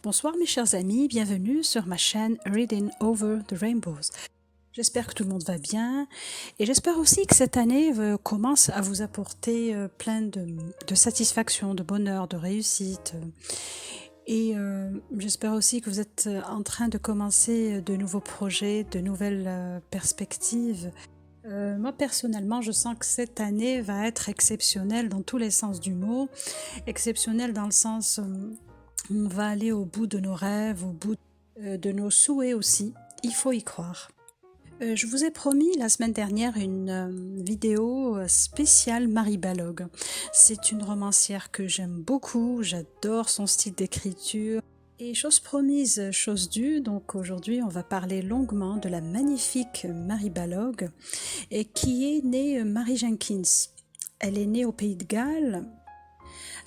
Bonsoir mes chers amis, bienvenue sur ma chaîne Reading Over the Rainbows. J'espère que tout le monde va bien et j'espère aussi que cette année commence à vous apporter plein de satisfaction, de bonheur, de réussite. Et j'espère aussi que vous êtes en train de commencer de nouveaux projets, de nouvelles perspectives. Moi personnellement, je sens que cette année va être exceptionnelle dans tous les sens du mot. Exceptionnelle dans le sens on va aller au bout de nos rêves, au bout de nos souhaits aussi. Il faut y croire. Je vous ai promis la semaine dernière une vidéo spéciale Marie Balog. C'est une romancière que j'aime beaucoup, j'adore son style d'écriture. Et chose promise, chose due, donc aujourd'hui on va parler longuement de la magnifique Marie Balog, et qui est née Mary Jenkins. Elle est née au Pays de Galles.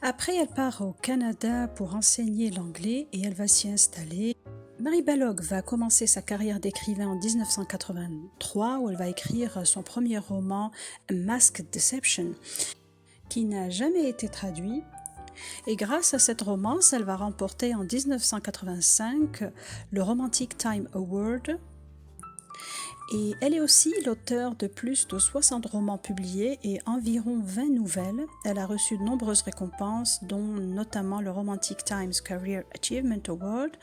Après, elle part au Canada pour enseigner l'anglais et elle va s'y installer. Marie Balog va commencer sa carrière d'écrivain en 1983 où elle va écrire son premier roman Masked Deception qui n'a jamais été traduit. Et grâce à cette romance, elle va remporter en 1985 le Romantic Time Award. Et elle est aussi l'auteure de plus de 60 romans publiés et environ 20 nouvelles. Elle a reçu de nombreuses récompenses, dont notamment le Romantic Times Career Achievement Award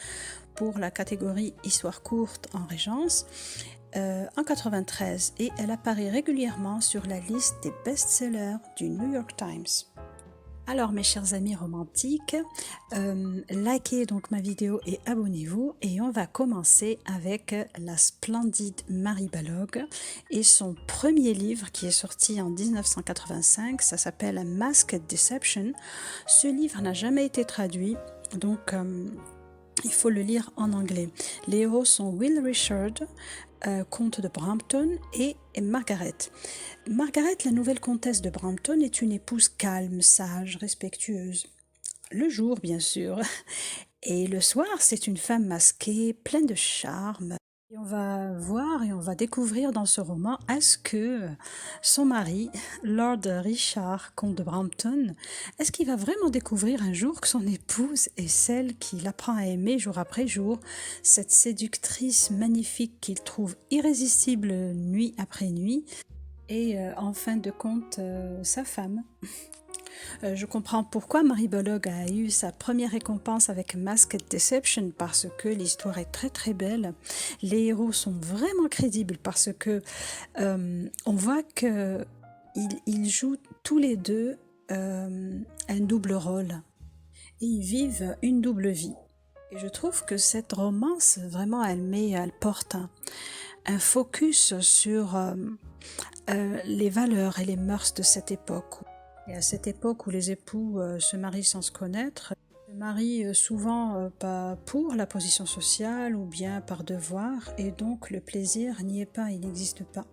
pour la catégorie Histoire courte en Régence en 93. Et elle apparaît régulièrement sur la liste des best-sellers du New York Times. Alors mes chers amis romantiques, likez donc ma vidéo et abonnez-vous et on va commencer avec la splendide Marie Balog et son premier livre qui est sorti en 1985, ça s'appelle Masked Deception. Ce livre n'a jamais été traduit, donc il faut le lire en anglais. Les héros sont Will Richard, comte de Brampton, et Margaret. Margaret, la nouvelle comtesse de Brampton, est une épouse calme, sage, respectueuse. Le jour, bien sûr. Et le soir, c'est une femme masquée, pleine de charme. Et on va voir et on va découvrir dans ce roman est-ce que son mari, Lord Richard, comte de Brampton, est-ce qu'il va vraiment découvrir un jour que son épouse est celle qu'il apprend à aimer jour après jour, cette séductrice magnifique qu'il trouve irrésistible nuit après nuit, et en fin de compte, sa femme. Je comprends pourquoi Marie Balog a eu sa première récompense avec Masked Deception, parce que l'histoire est très très belle. Les héros sont vraiment crédibles parce que on voit que ils jouent tous les deux un double rôle et ils vivent une double vie. Et je trouve que cette romance vraiment elle porte un focus sur les valeurs et les mœurs de cette époque. Et à cette époque où les époux se marient sans se connaître, se marient souvent pas pour la position sociale ou bien par devoir, et donc le plaisir n'y est pas, il n'existe pas.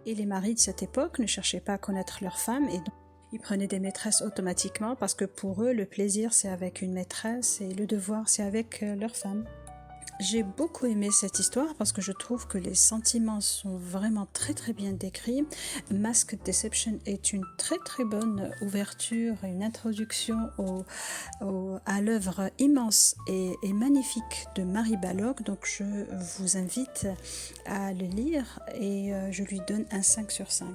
Et les maris de cette époque ne cherchaient pas à connaître leur femme, et donc ils prenaient des maîtresses automatiquement parce que pour eux, le plaisir c'est avec une maîtresse et le devoir c'est avec leur femme. J'ai beaucoup aimé cette histoire parce que je trouve que les sentiments sont vraiment très très bien décrits. Masked Deception est une très très bonne ouverture, une introduction à l'œuvre immense et magnifique de Marie Balog. Donc je vous invite à le lire et je lui donne un 5 sur 5.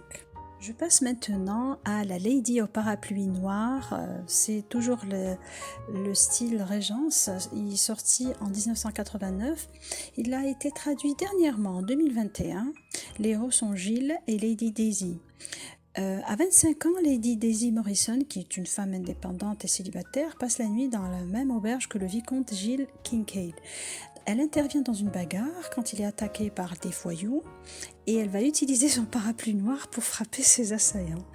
Je passe maintenant à La Lady au parapluie noir. C'est toujours le style Régence. Il est sorti en 1989. Il a été traduit dernièrement en 2021. Les héros sont Gilles et Lady Daisy. À 25 ans, Lady Daisy Morrison, qui est une femme indépendante et célibataire, passe la nuit dans la même auberge que le vicomte Gilles Kincaid. Elle intervient dans une bagarre quand il est attaqué par des voyous et elle va utiliser son parapluie noir pour frapper ses assaillants.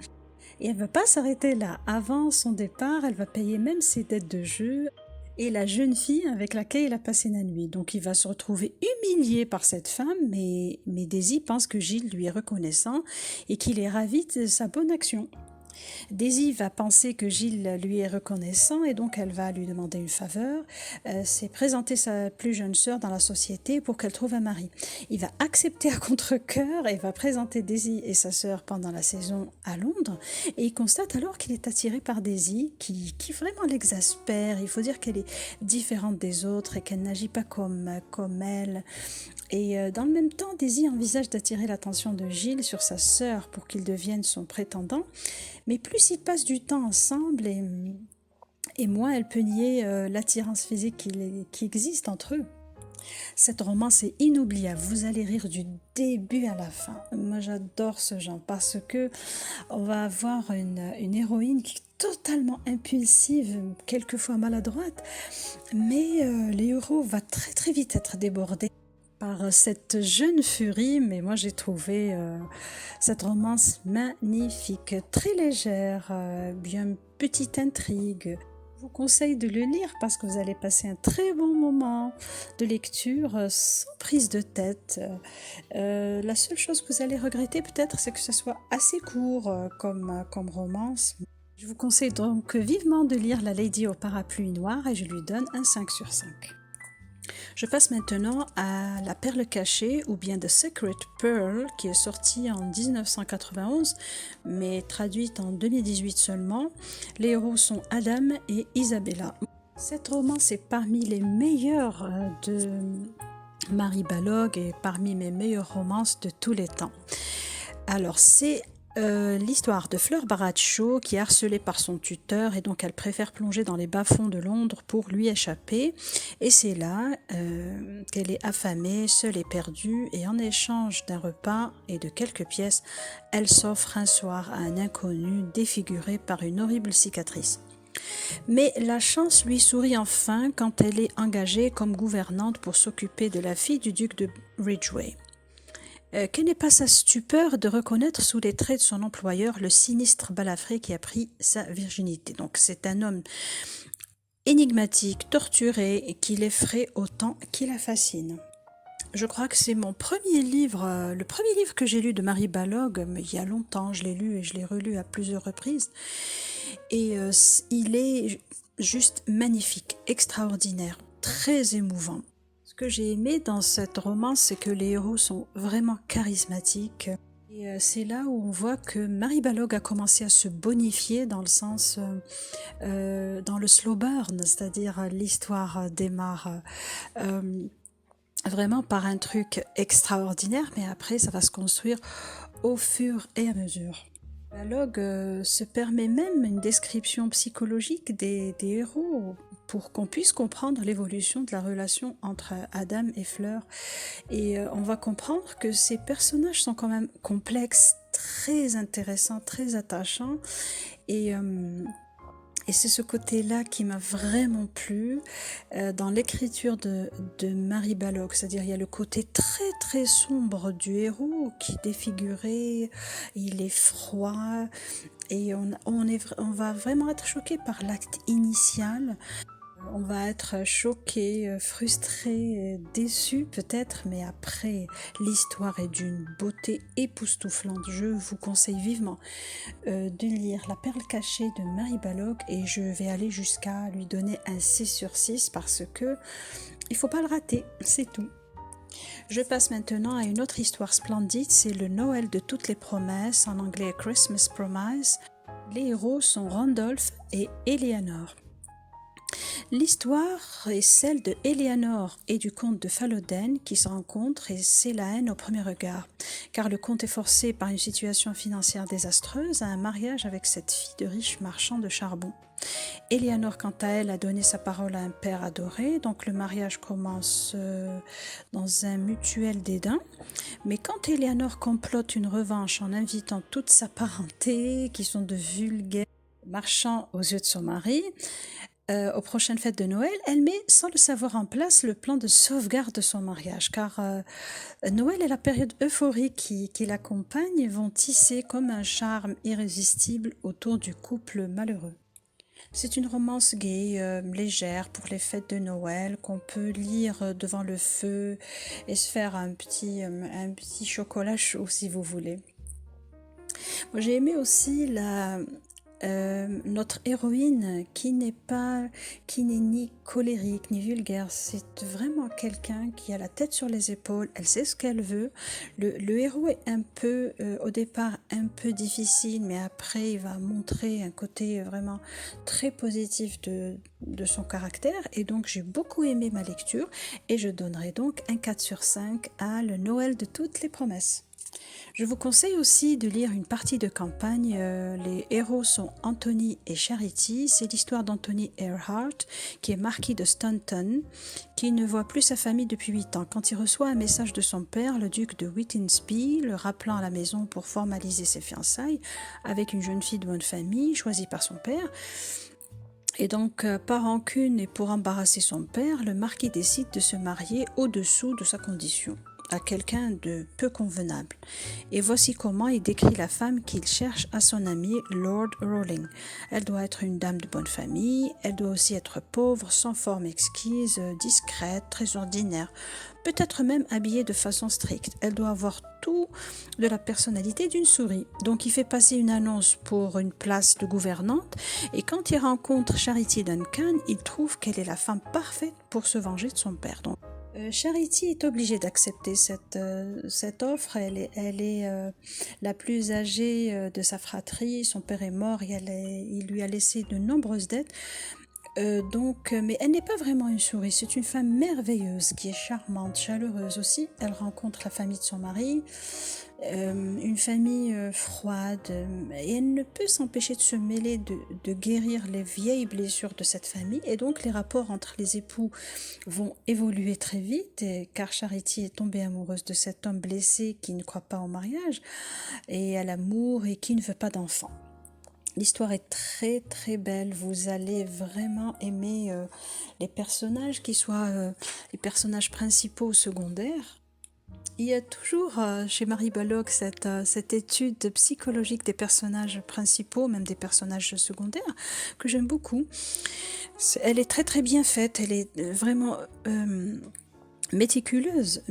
Et elle ne va pas s'arrêter là. Avant son départ, elle va payer même ses dettes de jeu et la jeune fille avec laquelle il a passé la nuit. Donc il va se retrouver humilié par cette femme, mais Daisy pense que Gilles lui est reconnaissant et qu'il est ravi de sa bonne action. Daisy va penser que Gilles lui est reconnaissant et donc elle va lui demander une faveur, c'est présenter sa plus jeune sœur dans la société pour qu'elle trouve un mari. Il va accepter à contre-cœur et va présenter Daisy et sa sœur pendant la saison à Londres et il constate alors qu'il est attiré par Daisy qui vraiment l'exaspère. Il faut dire qu'elle est différente des autres et qu'elle n'agit pas comme elle. Et dans le même temps, Daisy envisage d'attirer l'attention de Gilles sur sa sœur pour qu'il devienne son prétendant. Mais plus ils passent du temps ensemble et moins elle peut nier l'attirance physique qui existe entre eux. Cette romance est inoubliable, vous allez rire du début à la fin. Moi j'adore ce genre parce que on va avoir une héroïne qui est totalement impulsive, quelquefois maladroite, mais le héros va très très vite être débordé par cette jeune furie, mais moi j'ai trouvé cette romance magnifique, très légère, bien petite intrigue. Je vous conseille de le lire parce que vous allez passer un très bon moment de lecture sans prise de tête. La seule chose que vous allez regretter peut-être, c'est que ce soit assez court comme romance. Je vous conseille donc vivement de lire La Lady au parapluie noir et je lui donne un 5 sur 5. Je passe maintenant à La Perle cachée ou bien The Secret Pearl qui est sortie en 1991 mais traduite en 2018 seulement. Les héros sont Adam et Isabella. Cette romance est parmi les meilleures de Mary Balogh et parmi mes meilleures romances de tous les temps. Alors c'est l'histoire de Fleur Baracho qui est harcelée par son tuteur et donc elle préfère plonger dans les bas-fonds de Londres pour lui échapper et c'est là qu'elle est affamée, seule et perdue et en échange d'un repas et de quelques pièces, elle s'offre un soir à un inconnu défiguré par une horrible cicatrice. Mais la chance lui sourit enfin quand elle est engagée comme gouvernante pour s'occuper de la fille du duc de Ridgeway. Quelle n'est pas sa stupeur de reconnaître sous les traits de son employeur le sinistre balafré qui a pris sa virginité. Donc c'est un homme énigmatique, torturé et qui l'effraie autant qu'il la fascine. Je crois que c'est mon premier livre, le premier livre que j'ai lu de Mary Balogh, mais il y a longtemps, je l'ai lu et je l'ai relu à plusieurs reprises. Et il est juste magnifique, extraordinaire, très émouvant. Ce que j'ai aimé dans cette romance, c'est que les héros sont vraiment charismatiques. Et c'est là où on voit que Mary Balogh a commencé à se bonifier dans le sens, dans le slow burn, c'est-à-dire l'histoire démarre vraiment par un truc extraordinaire, mais après ça va se construire au fur et à mesure. Balogh se permet même une description psychologique des héros pour qu'on puisse comprendre l'évolution de la relation entre Adam et Fleur. Et on va comprendre que ces personnages sont quand même complexes, très intéressants, très attachants. Et, euh, et c'est ce côté-là qui m'a vraiment plu dans l'écriture de Mary Balogh. C'est-à-dire il y a le côté très très sombre du héros qui est défiguré, il est froid. Et on va vraiment être choqué par l'acte initial. On va être choqué, frustré, déçu peut-être, mais après, l'histoire est d'une beauté époustouflante. Je vous conseille vivement de lire La Perle cachée de Mary Balogh et je vais aller jusqu'à lui donner un 6 sur 6 parce que il faut pas le rater, c'est tout. Je passe maintenant à une autre histoire splendide, c'est le Noël de toutes les promesses, en anglais Christmas Promise. Les héros sont Randolph et Eleanor. L'histoire est celle de Eleanor et du comte de Falloden qui se rencontrent et c'est la haine au premier regard, car le comte est forcé par une situation financière désastreuse à un mariage avec cette fille de riche marchand de charbon. Eleanor, quant à elle, a donné sa parole à un père adoré, donc le mariage commence dans un mutuel dédain. Mais quand Eleanor complote une revanche en invitant toute sa parenté, qui sont de vulgaires marchands aux yeux de son mari, aux prochaines fêtes de Noël, elle met sans le savoir en place le plan de sauvegarde de son mariage, car Noël et la période euphorique qui l'accompagne vont tisser comme un charme irrésistible autour du couple malheureux. C'est une romance gaie, légère pour les fêtes de Noël qu'on peut lire devant le feu et se faire un petit chocolat chaud si vous voulez. Moi, j'ai aimé aussi notre héroïne qui n'est ni colérique ni vulgaire, c'est vraiment quelqu'un qui a la tête sur les épaules, elle sait ce qu'elle veut. Le héros est un peu, au départ, un peu difficile, mais après il va montrer un côté vraiment très positif de son caractère, et donc j'ai beaucoup aimé ma lecture, et je donnerai donc un 4 sur 5 à Le Noël de toutes les promesses. Je vous conseille aussi de lire une partie de campagne. Les héros sont Anthony et Charity. C'est l'histoire d'Anthony Earhart, qui est marquis de Staunton, qui ne voit plus sa famille depuis 8 ans. Quand il reçoit un message de son père, le duc de Whittinsby, le rappelant à la maison pour formaliser ses fiançailles avec une jeune fille de bonne famille, choisie par son père, et donc, par rancune et pour embarrasser son père, le marquis décide de se marier au-dessous de sa condition, à quelqu'un de peu convenable. Et voici comment il décrit la femme qu'il cherche à son ami Lord Rowling. Elle doit être une dame de bonne famille, elle doit aussi être pauvre, sans forme exquise, discrète, très ordinaire, peut-être même habillée de façon stricte. Elle doit avoir tout de la personnalité d'une souris. Donc il fait passer une annonce pour une place de gouvernante, et quand il rencontre Charity Duncan, il trouve qu'elle est la femme parfaite pour se venger de son père. Donc, Charity est obligée d'accepter cette offre. Elle est la plus âgée de sa fratrie. Son père est mort et il lui a laissé de nombreuses dettes. Mais elle n'est pas vraiment une souris, c'est une femme merveilleuse qui est charmante, chaleureuse aussi. Elle rencontre la famille de son mari, une famille froide, et elle ne peut s'empêcher de se mêler, de guérir les vieilles blessures de cette famille. Et donc les rapports entre les époux vont évoluer très vite, car Charity est tombée amoureuse de cet homme blessé qui ne croit pas au mariage et à l'amour et qui ne veut pas d'enfant. L'histoire est très très belle, vous allez vraiment aimer les personnages, qu'ils soient les personnages principaux ou secondaires. Il y a toujours chez Mary Balogh cette étude psychologique des personnages principaux, même des personnages secondaires, que j'aime beaucoup. Elle est très très bien faite, elle est vraiment méticuleuse.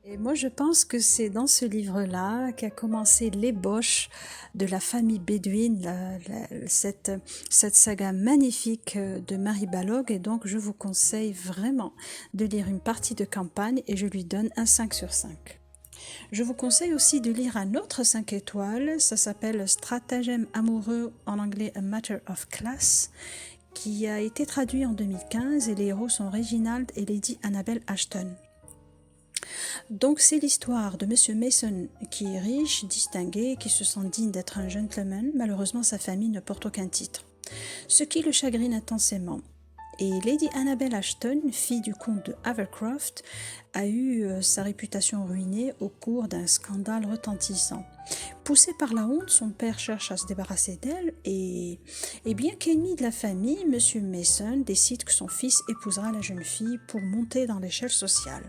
Et moi, je pense que c'est dans ce livre-là qu'a commencé l'ébauche de la famille bédouine, cette saga magnifique de Mary Balogh. Et donc, je vous conseille vraiment de lire une partie de campagne, et je lui donne un 5 sur 5. Je vous conseille aussi de lire un autre 5 étoiles, ça s'appelle Stratagème amoureux, en anglais A Matter of Class, qui a été traduit en 2015, et les héros sont Reginald et Lady Annabel Ashton. Donc c'est l'histoire de Monsieur Mason, qui est riche, distingué, qui se sent digne d'être un gentleman. Malheureusement, sa famille ne porte aucun titre, ce qui le chagrine intensément. Et Lady Annabel Ashton, fille du comte de Havercroft, a eu sa réputation ruinée au cours d'un scandale retentissant. Poussé par la honte, son père cherche à se débarrasser d'elle, et bien qu'ennemi de la famille, Monsieur Mason décide que son fils épousera la jeune fille pour monter dans l'échelle sociale.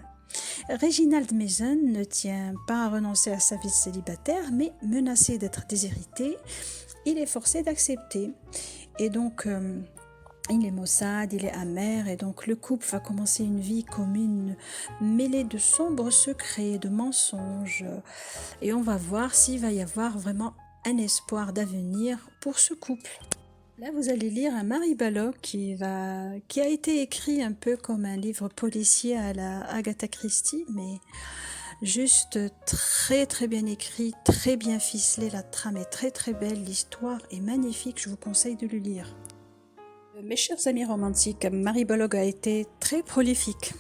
Reginald Mason ne tient pas à renoncer à sa vie de célibataire, mais menacé d'être déshérité, il est forcé d'accepter. Et donc, il est maussade, il est amer, et donc le couple va commencer une vie commune mêlée de sombres secrets, de mensonges, et on va voir s'il va y avoir vraiment un espoir d'avenir pour ce couple. Là, vous allez lire un Mary Balogh qui a été écrit un peu comme un livre policier à la Agatha Christie, mais juste très très bien écrit, très bien ficelé. La trame est très très belle, l'histoire est magnifique, je vous conseille de le lire. Mes chers amis romantiques, Mary Balogh a été très prolifique,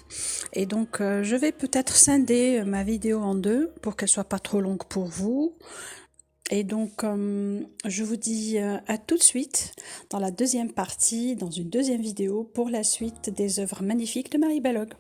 et donc je vais peut-être scinder ma vidéo en deux pour qu'elle soit pas trop longue pour vous. Et donc, je vous dis à tout de suite dans la deuxième partie, dans une deuxième vidéo, pour la suite des œuvres magnifiques de Mary Balogh.